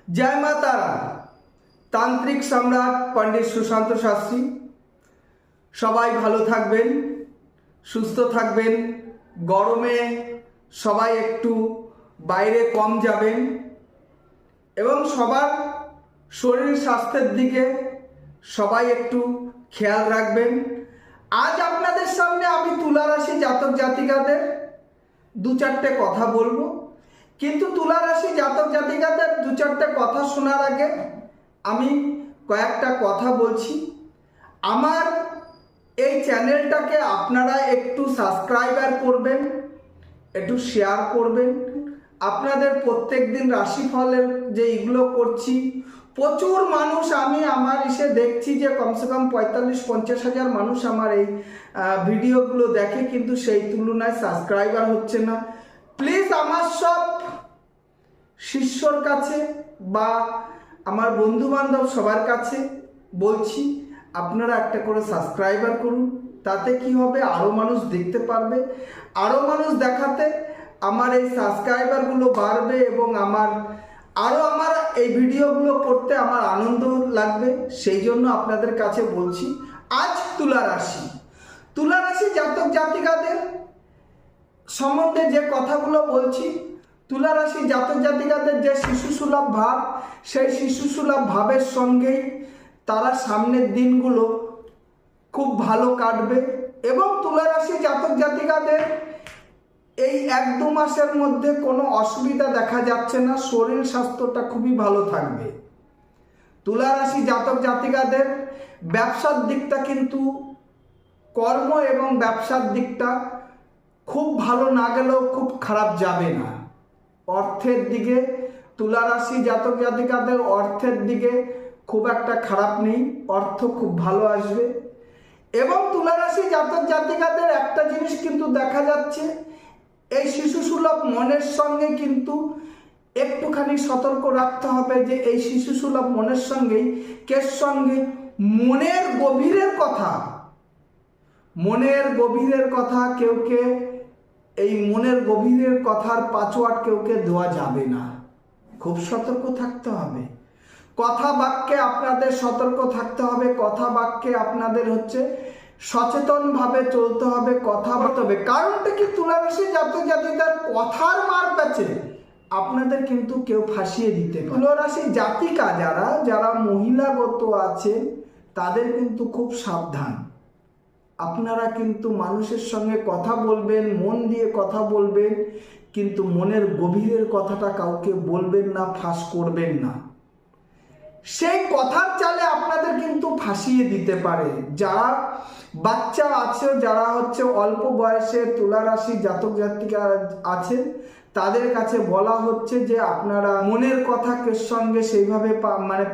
জয় মা তারা। তান্ত্রিক সম্রাট পণ্ডিত সুশান্ত শাস্ত্রী। সবাই ভালো থাকবেন, সুস্থ থাকবেন। গরমে সবাই একটু বাইরে কম যাবেন এবং সবার শরীর স্বাস্থ্যের দিকে সবাই একটু খেয়াল রাখবেন। আজ আপনাদের সামনে আমি তুলা রাশি জাতক জাতিকাদের দু চারটে কথা বলবো, কিন্তু তুলা রাশি জাতক জাতিকাদের দু চারটে কথা শোনার আগে আমি কয়েকটা কথা বলছি। আমার এই চ্যানেলটাকে আপনারা একটু সাবস্ক্রাইবার করবেন, একটু শেয়ার করবেন। আপনাদের প্রত্যেক দিন রাশিফলের যে এগুলো করছি, প্রচুর মানুষ আমি আমার এসে দেখছি যে কমসে কম 45-50 হাজার মানুষ আমার এই ভিডিওগুলো দেখে, কিন্তু সেই তুলনায় সাবস্ক্রাইবার হচ্ছে না। প্লিজ আমার সব শিষ্যর কাছে বা আমার বন্ধু বান্ধব সবার কাছে বলছি, আপনারা একটা করে সাবস্ক্রাইবার করুন। তাতে কি হবে, আরও মানুষ দেখতে পারবে, আরও মানুষ দেখাতে আমার এই সাবস্ক্রাইবারগুলো বাড়বে এবং আমার এই ভিডিওগুলো করতে আমার আনন্দ লাগবে। সেই জন্য আপনাদের কাছে বলছি। আজ তুলা রাশি জাতক জাতিকাদের সম্বন্ধে যে কথাগুলো বলছি, তুলা রাশি জাতক জাতিকাদের যে শিশুসুলভ ভাব, সেই শিশুসুলভ ভাবের সঙ্গেই তারা সামনের দিনগুলো খুব ভালো কাটবে এবং তুলা রাশি জাতক জাতিকাদের এই 1-2 মাসের মধ্যে কোনো অসুবিধা দেখা যাচ্ছে না। শরীর স্বাস্থ্যটা খুবই ভালো থাকবে। তুলা রাশি জাতক জাতিকাদের ব্যবসার দিকটা কিন্তু কর্ম এবং ব্যবসার দিকটা খুব ভালো না গেলেও খুব খারাপ যাবে না। অর্থের দিকে তুলা রাশি জাতক জাতিকাদের অর্থের দিকে খুব একটা খারাপ নেই, অর্থ খুব ভালো আসবে। এবং তুলা রাশি জাতক জাতিকাদের একটা জিনিস কিন্তু দেখা যাচ্ছে, এই শিশুসুলভ মনের সঙ্গে কিন্তু একটুখানি সতর্ক রাখতে হবে যে এই শিশুসুলভ মনের সঙ্গেই মনের গভীরের কথা কেউকে এই মনের গভীরের কথার পাসওয়ার্ড কেউকে দেওয়া যাবে না। খুব সতর্ক থাকতে হবে। কথা বাক্যে আপনাদের সতর্ক থাকতে হবে। কথা বাক্যে আপনাদের সচেতনভাবে চলতে হবে, কথা বলতে হবে। কারণটা কি, তুলা রাশি জাতক জাতিকার কথার মার প্যাচে আপনাদের কিন্তু কেউ ফাঁসিয়ে দিতে পারে। তুলা রাশি জাতিকা যারা মহিলাগত আছেন তাদের কিন্তু খুব সাবধান। আপনারা কিন্তু মানুষের সঙ্গে কথা বলবেন, মন দিয়ে কথা বলবেন, কিন্তু মনের গভীরের কথাটা কাউকে বলবেন না, ফাঁস করবেন না। সেই কথার চালে আপনাদের কিন্তু ফাঁসিয়ে দিতে পারে। যারা বাচ্চা আছে, যারা অল্প বয়সে তুলা রাশি জাতক জাতিকা আছেন, তাদের কাছে বলা হচ্ছে যে আপনারা মনের কথাকে সঙ্গে সেইভাবে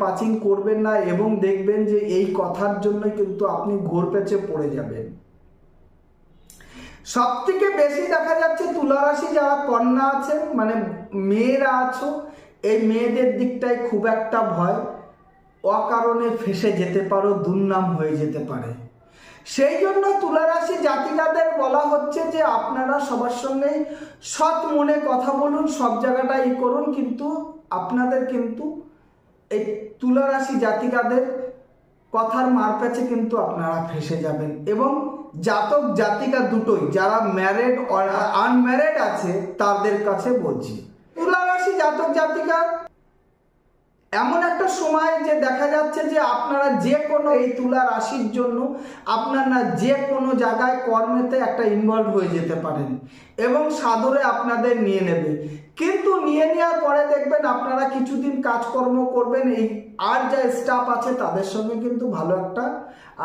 পাচিং করবেন না এবং দেখবেন যে এই কথার জন্য কিন্তু আপনি ঘোর পেঁচে পড়ে যাবেন। সব থেকে বেশি দেখা যাচ্ছে তুলা রাশি যারা কন্যা আছেন, মেয়েরা আছো, এই মেয়েদের দিকটাই খুব একটা ভয়। অকারণে ফেঁসে যেতে পারো, দুর্নাম হয়ে যেতে পারে। সেই জন্য তুলা রাশি জাতিকাদের বলা হচ্ছে যে আপনারা সবার সঙ্গেই সৎ মনে কথা বলুন, সব জায়গাটাই করুন, কিন্তু আপনাদের কিন্তু এই তুলা রাশি জাতিকাদের কথার মারপ্যাচে কিন্তু আপনারা ফেঁসে যাবেন। এবং জাতক জাতিকা দুটোই, যারা ম্যারেড আর আনম্যারেড আছে তাদের কাছে বলছি, তুলা রাশি জাতক জাতিকা এমন একটা সময় যে দেখা যাচ্ছে যে আপনারা যে কোনো এই তুলা রাশির জন্য আপনারা যে কোনো জায়গায় কর্মেতে একটা ইনভলভ হয়ে যেতে পারেন এবং সাদরে আপনাদের নিয়ে নেবে। কিন্তু নিয়ে নেওয়ার পরে দেখবেন আপনারা কিছুদিন কাজকর্ম করবেন, এই আর যা স্টাফ আছে তাদের সঙ্গে কিন্তু ভালো একটা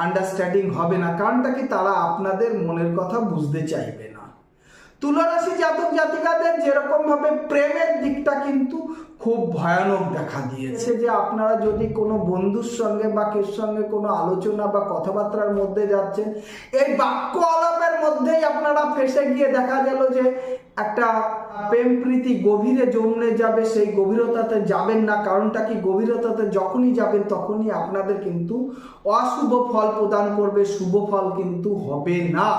আন্ডারস্ট্যান্ডিং হবে না। কারণটা কি, তারা আপনাদের মনের কথা বুঝতে চাইবে না। তুলা রাশি জাতক জাতিকাদের যেরকম ভাবে প্রেমের দিকটা কিন্তু খুব ভয়ানক দেখা দিয়েছে, যে আপনারা যদি কোনো বন্ধুর সঙ্গে বা কের সঙ্গে কোনো আলোচনা বা কথাবার্তার মধ্যে যাচ্ছেন, এই বাক্য আলাপের মধ্যেই আপনারা ফেঁসে গিয়ে দেখা গেল যে একটা প্রেম প্রীতি গভীরে জমে যাবে। সেই গভীরতাতে যাবেন না। কারণটা কি, গভীরতাতে যখনই যাবেন তখনই আপনাদের কিন্তু অশুভ ফল প্রদান করবে, শুভ ফল কিন্তু হবে না।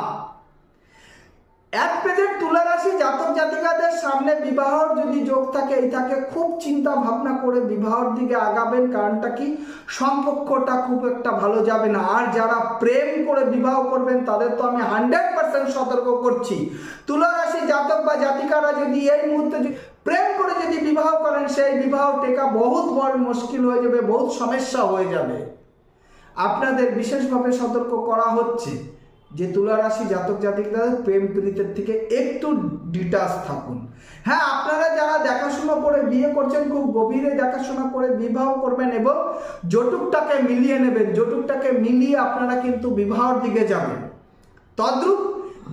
এক পেজের তুলা রাশি জাতক জাতিকাদের সামনে বিবাহর যদি যোগ থাকে এই থাকে, খুব চিন্তা ভাবনা করে বিবাহর দিকে আগাবেন। কারণটা কি, সম্পর্কটা খুব একটা ভালো যাবে না। আর যারা প্রেম করে বিবাহ করবেন তাদের তো আমি 100% সতর্ক করছি, তুলা রাশি জাতক বা জাতিকারা যদি এই মুহূর্তে প্রেম করে যদি বিবাহ করেন, সেই বিবাহ টেকা বহুত বড় মুশকিল হয়ে যাবে, বহুত সমস্যা হয়ে যাবে। আপনাদের বিশেষভাবে সতর্ক করা হচ্ছে যে তুলা রাশি জাতক জাতিকাদের প্রেম প্রীতির থেকে একটু ডিটাচ থাকুন। হ্যাঁ, আপনারা যারা দেখাশোনা করে বিয়ে করছেন, খুব গভীরে দেখাশোনা করে বিবাহ করবেন এবং যৌতুকটাকে মিলিয়ে নেবেন। যৌতুকটাকে মিলিয়ে আপনারা কিন্তু বিবাহর দিকে যাবেন। তদ্রূপ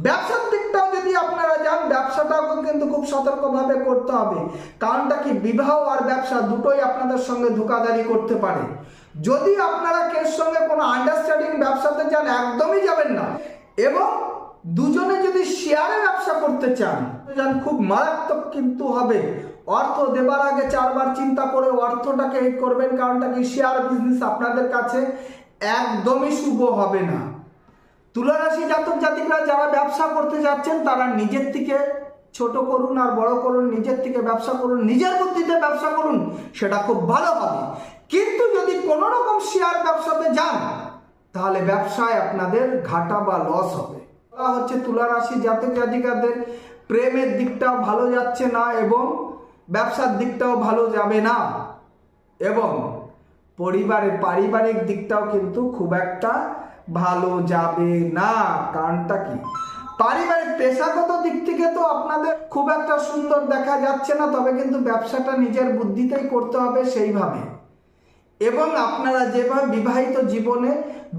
ব্যবসার দিকটাও যদি আপনারা যান, ব্যবসাটাও কিন্তু খুব সতর্কভাবে করতে হবে। কারণটা কি, বিবাহ আর ব্যবসা দুটোই আপনাদের সঙ্গে ধোঁকাধারি করতে পারে। যদি আপনারা কের সঙ্গে কোনো আন্ডারস্ট্যান্ডিং ব্যবসাতে যান, একদমই যাবেন না। এবং দুজনে যদি শেয়ারে ব্যবসা করতে চান, খুব মারাত্মক কিন্তু হবে। অর্থ দেবার আগে 4 বার চিন্তা করে অর্থটাকে করবেন। কারণটা কি, শেয়ার বিজনেস আপনাদের কাছে একদমই শুভ হবে না। তুলা রাশি জাতক জাতিকরা যারা ব্যবসা করতে যাচ্ছেন, তারা নিজের থেকে ছোট করুন আর বড় করুন, নিজের থেকে ব্যবসা করুন, নিজের বুদ্ধিতে ব্যবসা করুন, সেটা খুব ভালো হবে। কিন্তু যদি কোনো রকম শেয়ার ব্যবসাতে যান, তাহলে ব্যবসায় আপনাদের ঘাটা বা লস হবে। বলা হচ্ছে তুলা রাশি জাতক জাতিকাদের প্রেমের দিকটাও ভালো যাচ্ছে না এবং ব্যবসার দিকটাও ভালো যাবে না, এবং পারিবারিক দিকটাও কিন্তু খুব একটা ভালো যাবে না। কারণটা কি, পারিবারিক পেশাগত দিক থেকে তো আপনাদের খুব একটা সুন্দর দেখা যাচ্ছে না, তবে কিন্তু ব্যবসাটা নিজের বুদ্ধিতেই করতে হবে সেইভাবে। এবং আপনারা যেভাবে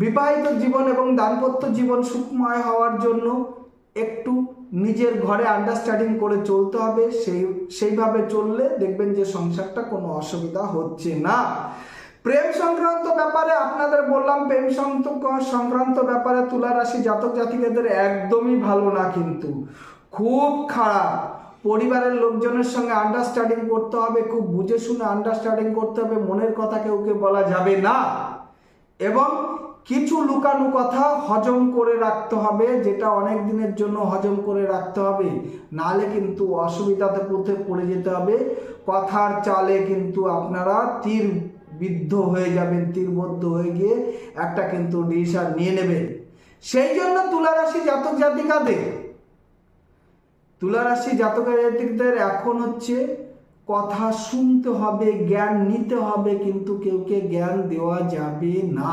বিবাহিত জীবন এবং দাম্পত্য জীবন সুখময় হওয়ার জন্য একটু নিজের ঘরে আন্ডারস্ট্যান্ডিং করে চলতে হবে। সেইভাবে চললে দেখবেন যে সংসারটা কোনো অসুবিধা হচ্ছে না। প্রেম সংক্রান্ত ব্যাপারে আপনাদের বললাম, প্রেম সংক্রান্ত ব্যাপারে তুলা রাশি জাতক জাতিকাদের একদমই ভালো না, কিন্তু খুব খারাপ। পরিবারের লোকজনের সঙ্গে আন্ডারস্ট্যান্ডিং করতে হবে, খুব বুঝে শুনে আন্ডারস্ট্যান্ডিং করতে হবে। মনের কথা কাউকে বলা যাবে না এবং কিছু লুকানো কথা হজম করে রাখতে হবে, যেটা অনেক দিনের জন্য হজম করে রাখতে হবে, নাহলে কিন্তু অসুবিধাতে পড়ে যেতে হবে। কথার চালে কিন্তু আপনারা তীরবিদ্ধ হয়ে যাবেন, তীরবদ্ধ হয়ে গিয়ে একটা কিন্তু ডিসিশন নিয়ে নেবেন। সেই জন্য তুলা রাশি জাতক জাতিকাদের এখন হচ্ছে কথা শুনতে হবে, জ্ঞান নিতে হবে, কিন্তু কেউকে জ্ঞান দেওয়া যাবে না।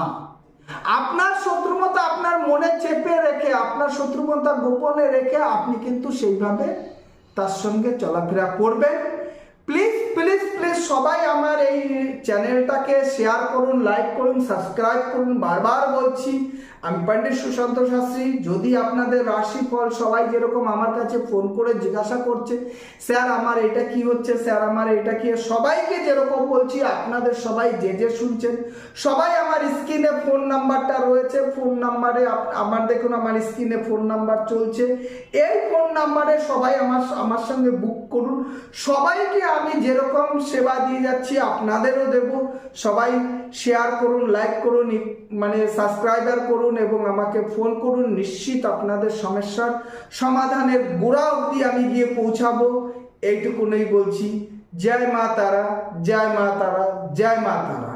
আপনার শত্রুতা আপনার মনে চেপে রেখে, আপনার শত্রুতা গোপনে রেখে আপনি কিন্তু সেইভাবে তার সঙ্গে চলাফেরা করবেন। প্লিজ প্লিজ প্লিজ সবাই আমার এই চ্যানেলটাকে শেয়ার করুন, লাইক করুন, সাবস্ক্রাইব করুন। বারবার বলছি, আমি পণ্ডিত সুশান্ত শাস্ত্রী। যদি আপনাদের রাশিফল সবাই যেরকম আমার কাছে ফোন করে জিজ্ঞাসা করছে, স্যার আমার এটা কি হচ্ছে, স্যার আমার এটা কি, সবাইকে যেরকম বলছি, আপনাদের সবাই যে শুনছেন, সবাই আমার স্ক্রিনে ফোন নাম্বারটা রয়েছে। ফোন নাম্বারে আমার দেখুন, আমার স্ক্রিনে ফোন নাম্বার চলছে। এই ফোন নাম্বারে সবাই আমার সঙ্গে বুক করুন। সবাইকে আমি যেরকম সেবা দিয়ে যাচ্ছি আপনাদেরও দেব। সবাই শেয়ার করুন, লাইক করুন, সাবস্ক্রাইবার করুন এবং আমাকে ফোন করুন। নিশ্চিত আপনাদের সমস্যার সমাধানের গোড়া অবধি আমি গিয়ে পৌঁছাবো। এইটুকুনই বলছি। জয় মা তারা, জয় মা তারা, জয় মা তারা।